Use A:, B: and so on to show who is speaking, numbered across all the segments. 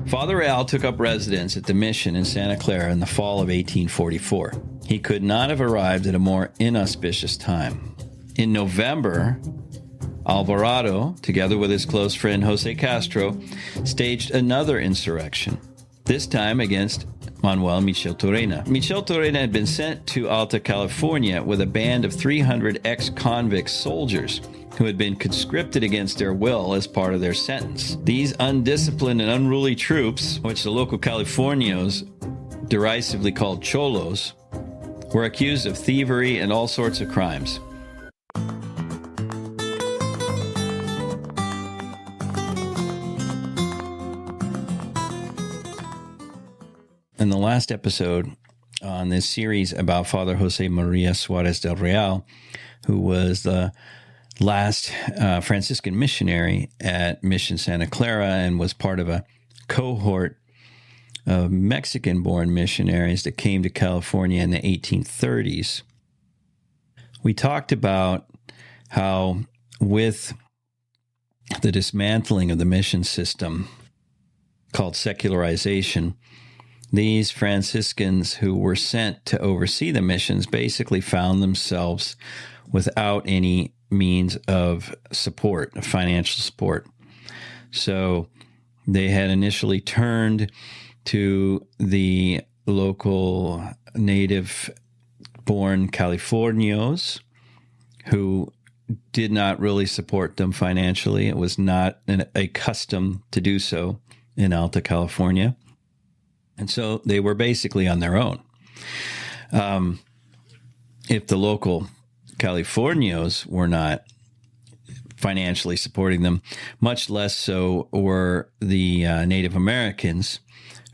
A: Father Rael took up residence at the mission in Santa Clara in the fall of 1844. He could not have arrived at a more inauspicious time. In November, Alvarado, together with his close friend José Castro, staged another insurrection, this time against Manuel Michel Torena. Michel Torena had been sent to Alta California with a band of 300 ex-convict soldiers who had been conscripted against their will as part of their sentence. These undisciplined and unruly troops, which the local Californios derisively called cholos, were accused of thievery and all sorts of crimes. In the last episode on this series about Father José María Suárez del Real, who was the last Franciscan missionary at Mission Santa Clara and was part of a cohort of Mexican-born missionaries that came to California in the 1830s. We talked about how with the dismantling of the mission system called Secularization, these Franciscans who were sent to oversee the missions basically found themselves without any means of support, of financial support. So they had initially turned to the local native-born Californios who did not really support them financially. It was not a custom to do so in Alta California. And so they were basically on their own. If the local Californios were not financially supporting them, much less so were the Native Americans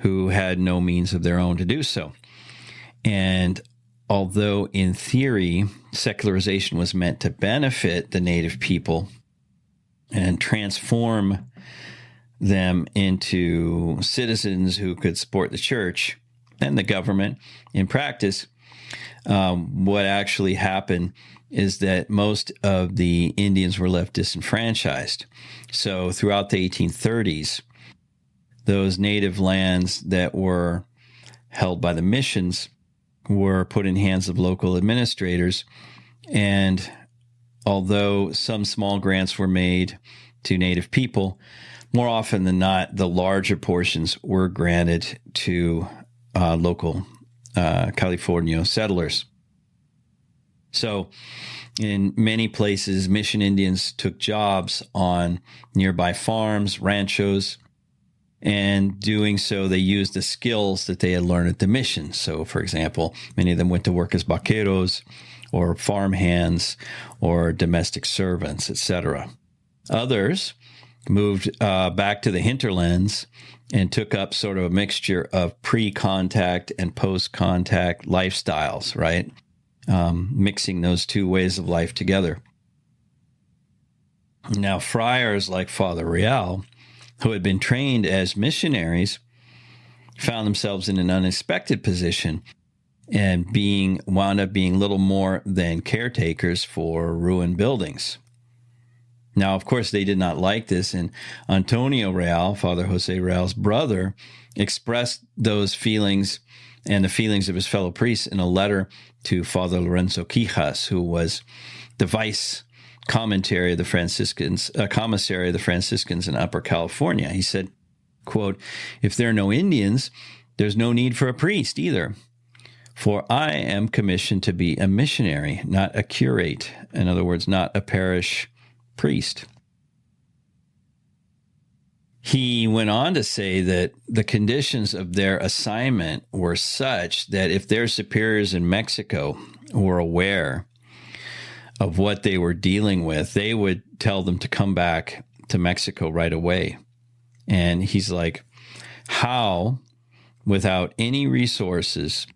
A: who had no means of their own to do so. And although in theory, secularization was meant to benefit the Native people and transform them into citizens who could support the church and the government, in practice, what actually happened is that most of the Indians were left disenfranchised. So throughout the 1830s, those native lands that were held by the missions were put in hands of local administrators. And although some small grants were made to native people, more often than not, the larger portions were granted to local Californio settlers. So in many places, mission Indians took jobs on nearby farms, ranchos, and doing so, they used the skills that they had learned at the mission. So, for example, many of them went to work as vaqueros or farm hands or domestic servants, etc. Others moved back to the hinterlands and took up sort of a mixture of pre-contact and post-contact lifestyles, right? Mixing those two ways of life together. Now, friars like Father Rael, who had been trained as missionaries, found themselves in an unexpected position and wound up being little more than caretakers for ruined buildings. Now, of course, they did not like this, and Antonio Rael, Father José Rael's brother, expressed those feelings and the feelings of his fellow priests in a letter to Father Lorenzo Quijas, who was the vice commissary of the Franciscans in Upper California. He said, quote, "If there are no Indians, there's no need for a priest either. For I am commissioned to be a missionary, not a curate." In other words, not a parish priest. He went on to say that the conditions of their assignment were such that if their superiors in Mexico were aware of what they were dealing with, they would tell them to come back to Mexico right away. And he's like, how, without any resources,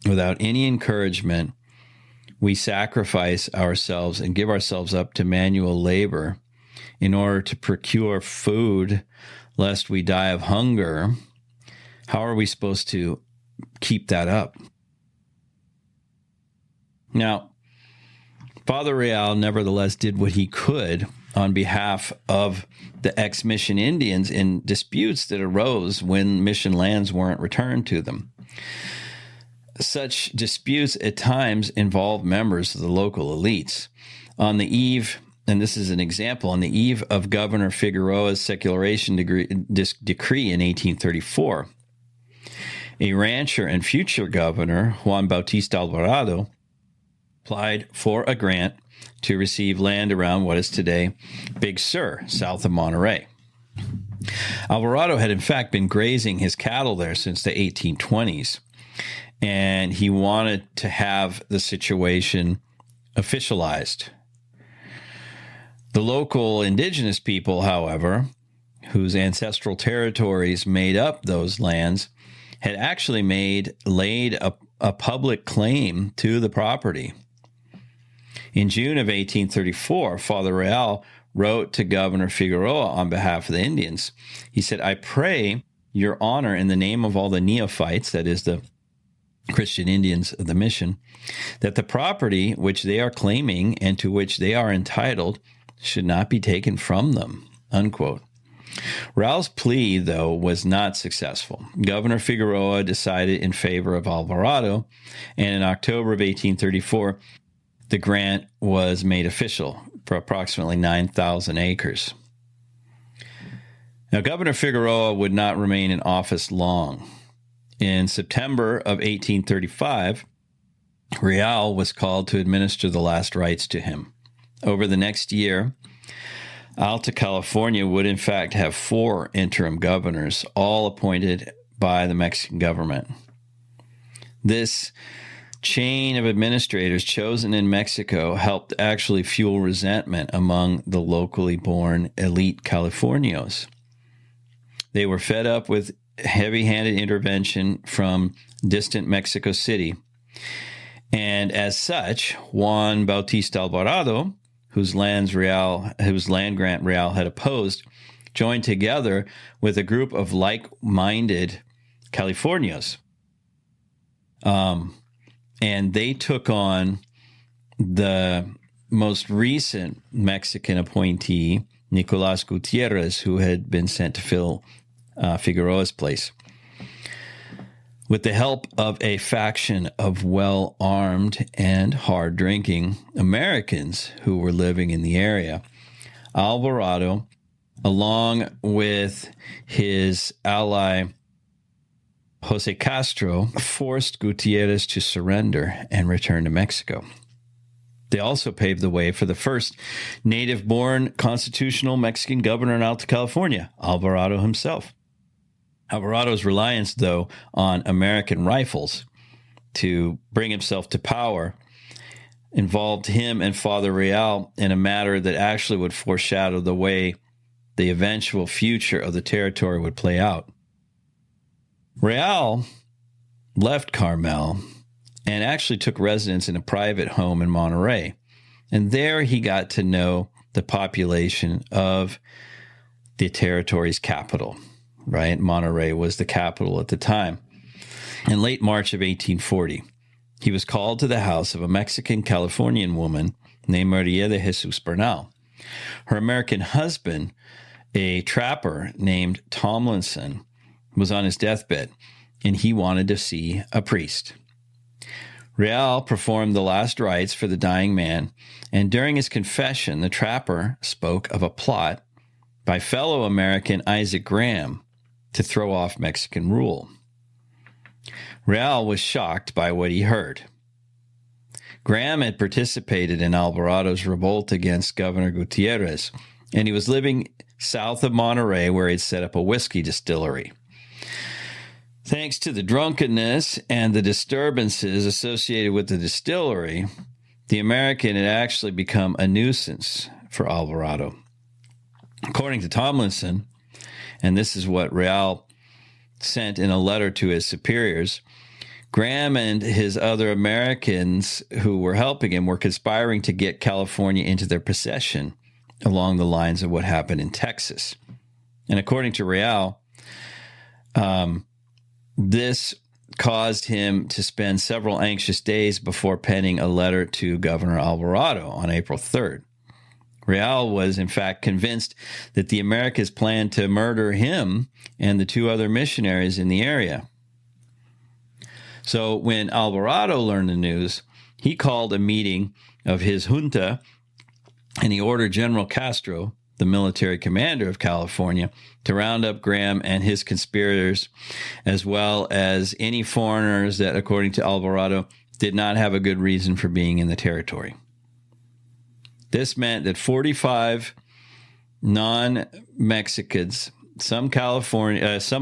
A: without any encouragement, we sacrifice ourselves and give ourselves up to manual labor in order to procure food, lest we die of hunger. How are we supposed to keep that up? Now, Father Rael nevertheless did what he could on behalf of the ex-mission Indians in disputes that arose when mission lands weren't returned to them. Such disputes at times involve members of the local elites. On the eve, and this is an example, on the eve of Governor Figueroa's Secularization decree in 1834, a rancher and future governor, Juan Bautista Alvarado, applied for a grant to receive land around what is today Big Sur, south of Monterey. Alvarado had in fact been grazing his cattle there since the 1820s, and he wanted to have the situation officialized. The local indigenous people, however, whose ancestral territories made up those lands, had actually laid a public claim to the property. In June of 1834, Father Rael wrote to Governor Figueroa on behalf of the Indians. He said, "I pray your honor in the name of all the neophytes," that is the Christian Indians of the mission, "that the property which they are claiming and to which they are entitled should not be taken from them," unquote. Rael's plea, though, was not successful. Governor Figueroa decided in favor of Alvarado, and in October of 1834, the grant was made official for approximately 9,000 acres. Now, Governor Figueroa would not remain in office long. In September of 1835, Rael was called to administer the last rites to him. Over the next year, Alta California would in fact have 4 interim governors, all appointed by the Mexican government. This chain of administrators chosen in Mexico helped actually fuel resentment among the locally born elite Californios. They were fed up with heavy-handed intervention from distant Mexico City, and as such, Juan Bautista Alvarado, whose land grant Rael had opposed, joined together with a group of like-minded Californios. And they took on the most recent Mexican appointee, Nicolás Gutiérrez, who had been sent to fill Figueroa's place. With the help of a faction of well-armed and hard-drinking Americans who were living in the area, Alvarado, along with his ally José Castro, forced Gutiérrez to surrender and return to Mexico. They also paved the way for the first native-born constitutional Mexican governor in Alta California, Alvarado himself. Alvarado's reliance, though, on American rifles to bring himself to power involved him and Father Rael in a matter that actually would foreshadow the way the eventual future of the territory would play out. Rael left Carmel and actually took residence in a private home in Monterey. And there he got to know the population of the territory's capital, right? Monterey was the capital at the time. In late March of 1840, he was called to the house of a Mexican Californian woman named María de Jesús Bernal. Her American husband, a trapper named Tomlinson, was on his deathbed, and he wanted to see a priest. Rael performed the last rites for the dying man, and during his confession, the trapper spoke of a plot by fellow American Isaac Graham to throw off Mexican rule. Rael was shocked by what he heard. Graham had participated in Alvarado's revolt against Governor Gutiérrez, and he was living south of Monterey where he'd set up a whiskey distillery. Thanks to the drunkenness and the disturbances associated with the distillery, the American had actually become a nuisance for Alvarado. According to Tomlinson, and this is what Rael sent in a letter to his superiors, Graham and his other Americans who were helping him were conspiring to get California into their possession along the lines of what happened in Texas. And according to Rael, this caused him to spend several anxious days before penning a letter to Governor Alvarado on April 3rd. Rael was, in fact, convinced that the Americans planned to murder him and the two other missionaries in the area. So when Alvarado learned the news, he called a meeting of his junta, and he ordered General Castro, the military commander of California, to round up Graham and his conspirators, as well as any foreigners that, according to Alvarado, did not have a good reason for being in the territory. This meant that 45 non-Mexicans, some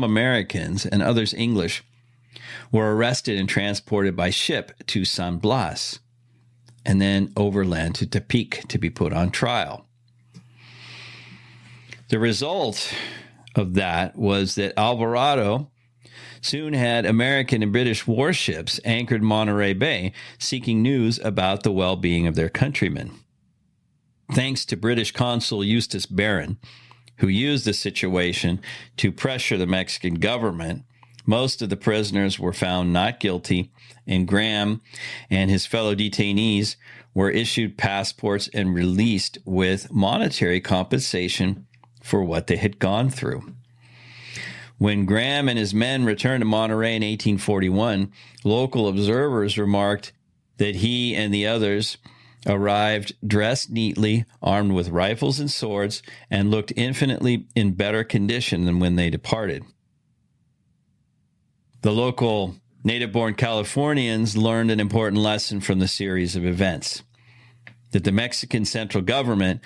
A: Americans, and others English, were arrested and transported by ship to San Blas, and then overland to Tepic to be put on trial. The result of that was that Alvarado soon had American and British warships anchored Monterey Bay, seeking news about the well-being of their countrymen. Thanks to British Consul Eustace Barron, who used the situation to pressure the Mexican government, most of the prisoners were found not guilty, and Graham and his fellow detainees were issued passports and released with monetary compensation for what they had gone through. When Graham and his men returned to Monterey in 1841, local observers remarked that he and the others arrived dressed neatly, armed with rifles and swords, and looked infinitely in better condition than when they departed. The local native-born Californians learned an important lesson from the series of events: that the Mexican central government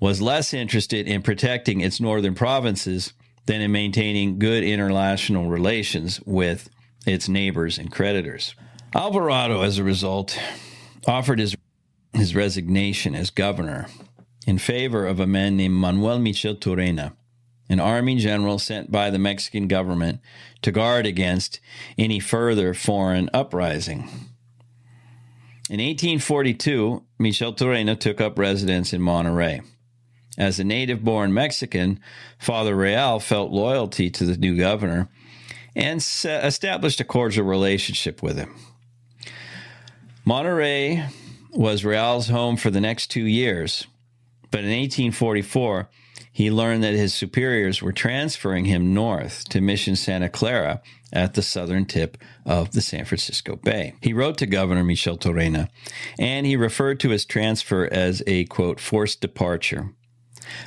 A: was less interested in protecting its northern provinces than in maintaining good international relations with its neighbors and creditors. Alvarado, as a result, offered his resignation as governor in favor of a man named Manuel Michel Turena, an army general sent by the Mexican government to guard against any further foreign uprising. In 1842, Michel Turena took up residence in Monterey. As a native-born Mexican, Father Rael felt loyalty to the new governor and established a cordial relationship with him. Monterey was Rael's home for the next 2 years, but in 1844, he learned that his superiors were transferring him north to Mission Santa Clara at the southern tip of the San Francisco Bay. He wrote to Governor Michel Turena, and he referred to his transfer as a, quote, forced departure.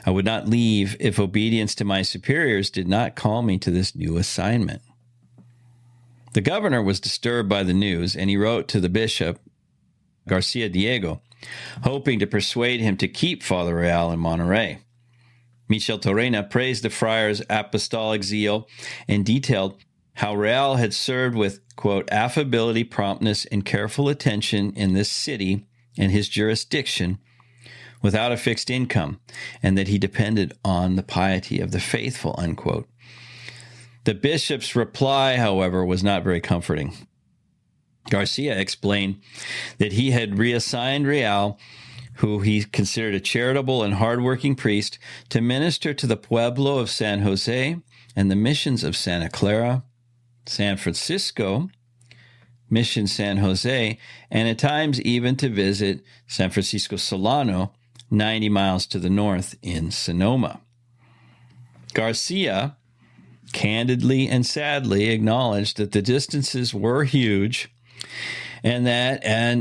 A: I would not leave if obedience to my superiors did not call me to this new assignment. The governor was disturbed by the news, and he wrote to the bishop, Garcia Diego, hoping to persuade him to keep Father Rael in Monterey. Michel Turena praised the friar's apostolic zeal and detailed how Rael had served with, quote, affability, promptness, and careful attention in this city and his jurisdiction without a fixed income, and that he depended on the piety of the faithful, unquote. The bishop's reply, however, was not very comforting. Garcia explained that he had reassigned Rael, who he considered a charitable and hardworking priest, to minister to the pueblo of San Jose and the missions of Santa Clara, San Francisco, Mission San Jose, and at times even to visit San Francisco Solano, 90 miles to the north in Sonoma. Garcia candidly and sadly acknowledged that the distances were huge, and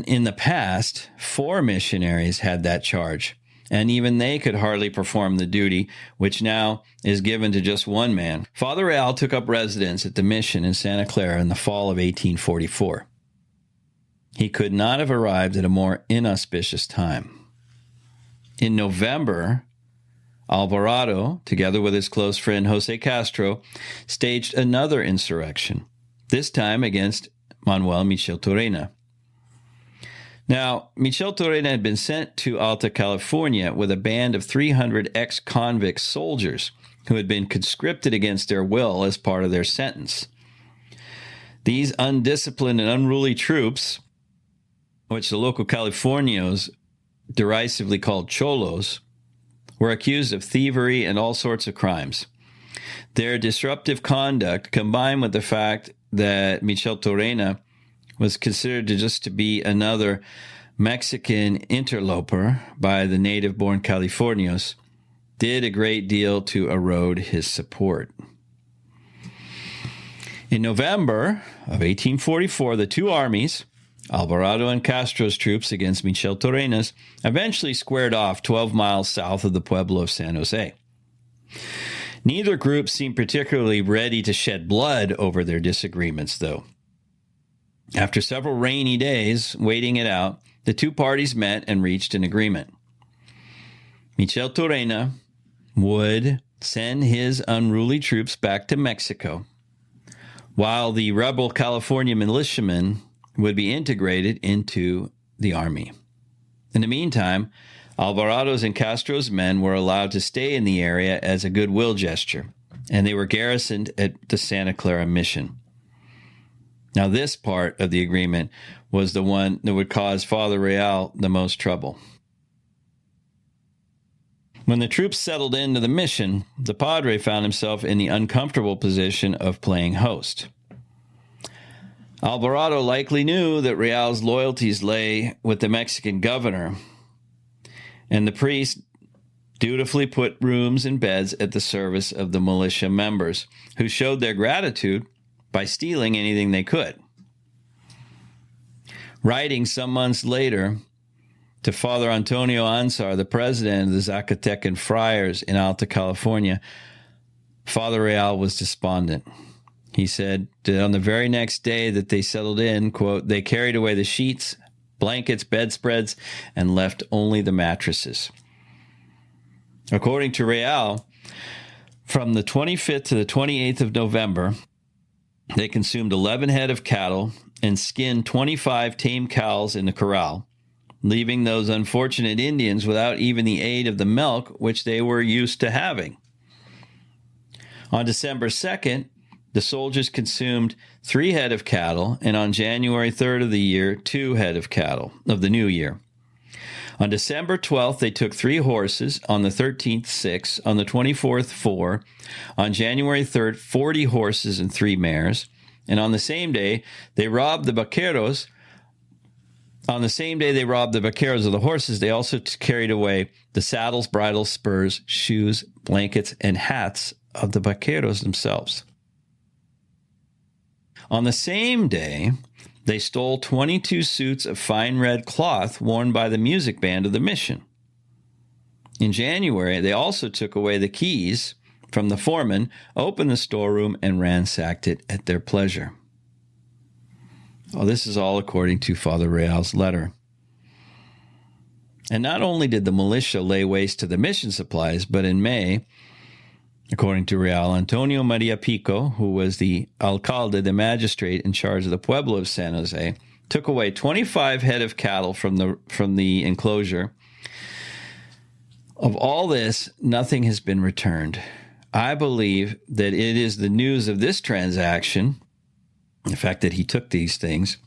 A: in the past, 4 missionaries had that charge, and even they could hardly perform the duty, which now is given to just one man. Father Rael took up residence at the mission in Santa Clara in the fall of 1844. He could not have arrived at a more inauspicious time. In November, Alvarado, together with his close friend José Castro, staged another insurrection, this time against Manuel Michel Turena. Now, Michel Turena had been sent to Alta California with a band of 300 ex-convict soldiers who had been conscripted against their will as part of their sentence. These undisciplined and unruly troops, which the local Californios derisively called cholos, were accused of thievery and all sorts of crimes. Their disruptive conduct, combined with the fact that Michel Turena was considered to be another Mexican interloper by the native-born Californios, did a great deal to erode his support. In November of 1844, the two armies, Alvarado and Castro's troops against Michel Torena's, eventually squared off 12 miles south of the pueblo of San Jose. Neither group seemed particularly ready to shed blood over their disagreements, though. After several rainy days waiting it out, the two parties met and reached an agreement. Michel Torena would send his unruly troops back to Mexico, while the rebel California militiamen would be integrated into the army. In the meantime, Alvarado's and Castro's men were allowed to stay in the area as a goodwill gesture, and they were garrisoned at the Santa Clara mission. Now, this part of the agreement was the one that would cause Father Rael the most trouble. When the troops settled into the mission, the padre found himself in the uncomfortable position of playing host. Alvarado likely knew that Rael's loyalties lay with the Mexican governor, and the priest dutifully put rooms and beds at the service of the militia members, who showed their gratitude by stealing anything they could. Writing some months later to Father Antonio Ansar, the president of the Zacatecan friars in Alta California, Father Rael was despondent. He said that on the very next day that they settled in, quote, they carried away the sheets, blankets, bedspreads, and left only the mattresses. According to Rael, from the 25th to the 28th of November, they consumed 11 head of cattle and skinned 25 tame cows in the corral, leaving those unfortunate Indians without even the aid of the milk which they were used to having. On December 2nd, the soldiers consumed 3 head of cattle, and on January 3rd of the year, 2 head of cattle of the new year. On December 12th, they took 3 horses, on the 13th, 6, on the 24th, 4, on January 3rd, 40 horses and 3 mares, and on the same day, they robbed the vaqueros. On the same day they robbed the vaqueros of the horses, they also carried away the saddles, bridles, spurs, shoes, blankets, and hats of the vaqueros themselves. On the same day, they stole 22 suits of fine red cloth worn by the music band of the mission. In January, they also took away the keys from the foreman, opened the storeroom, and ransacked it at their pleasure. Well, this is all according to Father Rael's letter. And not only did the militia lay waste to the mission supplies, but in May, according to Rael, Antonio María Pico, who was the alcalde, the magistrate in charge of the pueblo of San Jose, took away 25 head of cattle from the enclosure. Of all this, nothing has been returned. I believe that it is the news of this transaction, the fact that he took these things,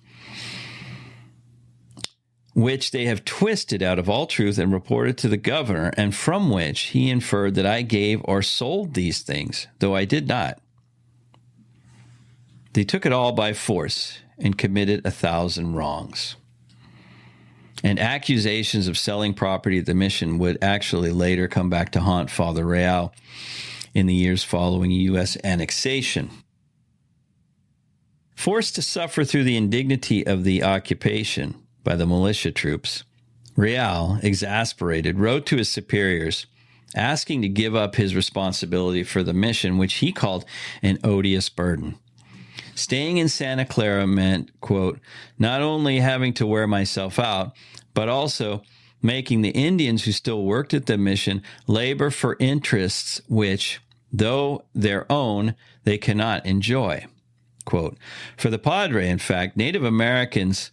A: which they have twisted out of all truth and reported to the governor, and from which he inferred that I gave or sold these things, though I did not. They took it all by force and committed 1,000 wrongs. And accusations of selling property at the mission would actually later come back to haunt Father Rael in the years following U.S. annexation. Forced to suffer through the indignity of the occupation by the militia troops, Rael, exasperated, wrote to his superiors asking to give up his responsibility for the mission, which he called an odious burden. Staying in Santa Clara meant, quote, not only having to wear myself out, but also making the Indians who still worked at the mission labor for interests which, though their own, they cannot enjoy. Quote, for the Padre, in fact, Native Americans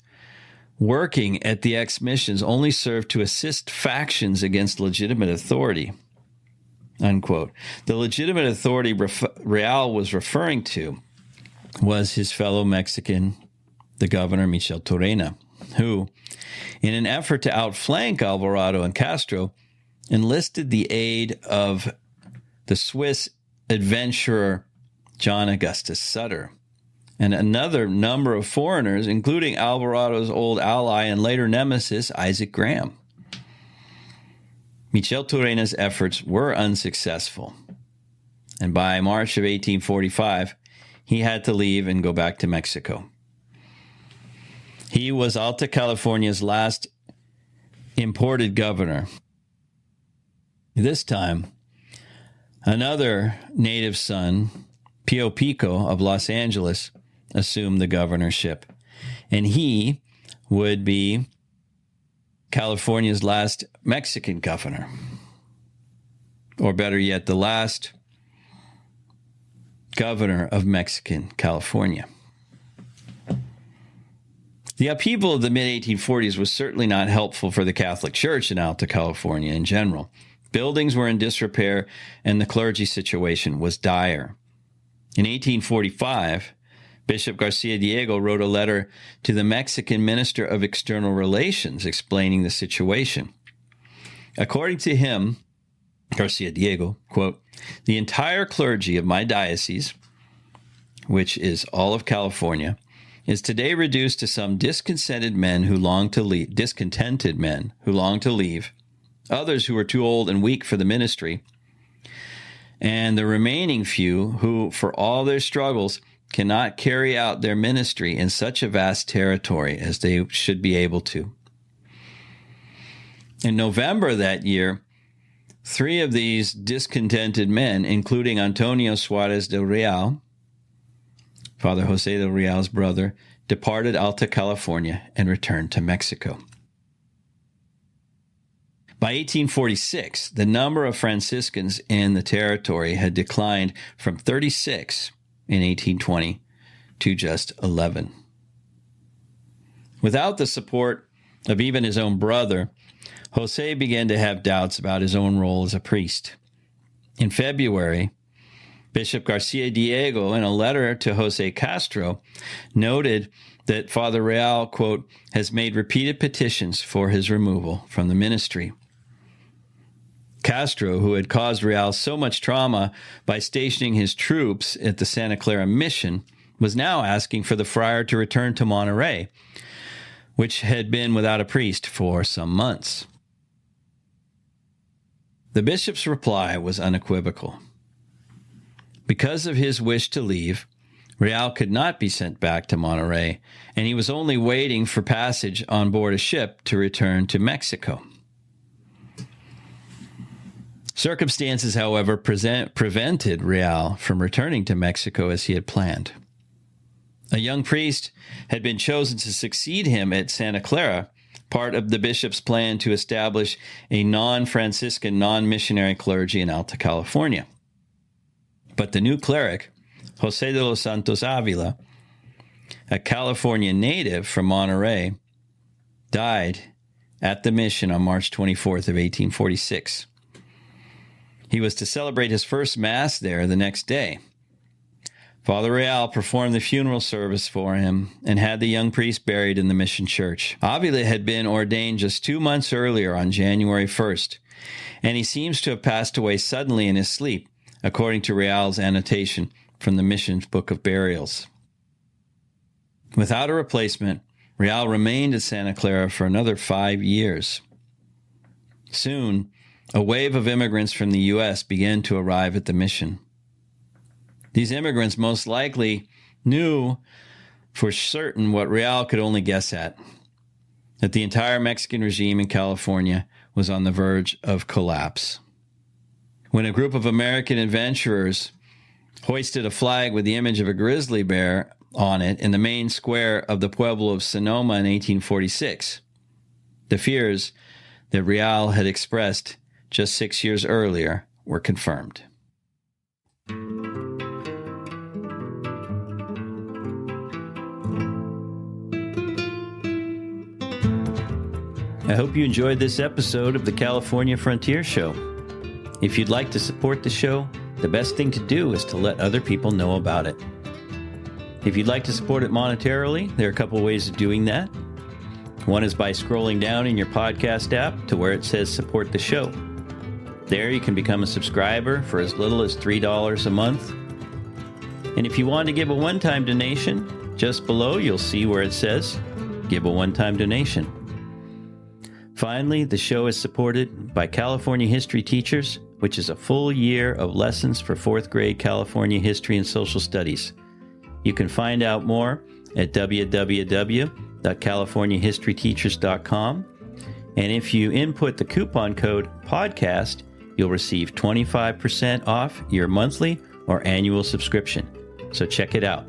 A: working at the ex-missions only served to assist factions against legitimate authority. Unquote. The legitimate authority Rael was referring to was his fellow Mexican, the governor Michel Torena, who, in an effort to outflank Alvarado and Castro, enlisted the aid of the Swiss adventurer John Augustus Sutter, and another number of foreigners, including Alvarado's old ally and later nemesis, Isaac Graham. Micheltorena's efforts were unsuccessful, and by March of 1845, he had to leave and go back to Mexico. He was Alta California's last imported governor. This time, another native son, Pio Pico of Los Angeles, assumed the governorship, and he would be California's last Mexican governor, or better yet, the last governor of Mexican California. The upheaval of the mid-1840s was certainly not helpful for the Catholic Church in Alta California in general. Buildings were in disrepair, and the clergy situation was dire. In 1845, Bishop Garcia Diego wrote a letter to the Mexican Minister of External Relations explaining the situation. According to him, Garcia Diego, quote, "The entire clergy of my diocese, which is all of California, is today reduced to some discontented men who long to leave, others who are too old and weak for the ministry, and the remaining few who, for all their struggles, cannot carry out their ministry in such a vast territory as they should be able to." In November that year, 3 of these discontented men, including Antonio Suárez del Real, Father José del Real's brother, departed Alta California and returned to Mexico. By 1846, the number of Franciscans in the territory had declined from 36 in 1820 to just 11. Without the support of even his own brother, José began to have doubts about his own role as a priest. In February, Bishop Garcia Diego, in a letter to José Castro, noted that Father Rael, quote, "has made repeated petitions for his removal from the ministry." Castro, who had caused Rael so much trauma by stationing his troops at the Santa Clara mission, was now asking for the friar to return to Monterrey, which had been without a priest for some months. The bishop's reply was unequivocal. Because of his wish to leave, Rael could not be sent back to Monterrey, and he was only waiting for passage on board a ship to return to Mexico. Circumstances, however, prevented Rael from returning to Mexico as he had planned. A young priest had been chosen to succeed him at Santa Clara, part of the bishop's plan to establish a non-Franciscan, non-missionary clergy in Alta California. But the new cleric, José de los Santos Ávila, a California native from Monterrey, died at the mission on March 24th of 1846. He was to celebrate his first Mass there the next day. Father Rael performed the funeral service for him and had the young priest buried in the mission church. Avila had been ordained just 2 months earlier on January 1st, and he seems to have passed away suddenly in his sleep, according to Rael's annotation from the mission's book of burials. Without a replacement, Rael remained at Santa Clara for another 5 years. Soon, a wave of immigrants from the U.S. began to arrive at the mission. These immigrants most likely knew for certain what Rael could only guess at, that the entire Mexican regime in California was on the verge of collapse. When a group of American adventurers hoisted a flag with the image of a grizzly bear on it in the main square of the Pueblo of Sonoma in 1846, the fears that Rael had expressed just 6 years earlier were confirmed. I hope you enjoyed this episode of the California Frontier Show. If you'd like to support the show, the best thing to do is to let other people know about it. If you'd like to support it monetarily, there are a couple ways of doing that. One is by scrolling down in your podcast app to where it says support the show. There you can become a subscriber for as little as $3 a month. And if you want to give a one-time donation, just below you'll see where it says, Give a One-Time Donation. Finally, the show is supported by California History Teachers, which is a full year of lessons for 4th grade California history and social studies. You can find out more at www.californiahistoryteachers.com. And if you input the coupon code PODCAST, you'll receive 25% off your monthly or annual subscription. So check it out.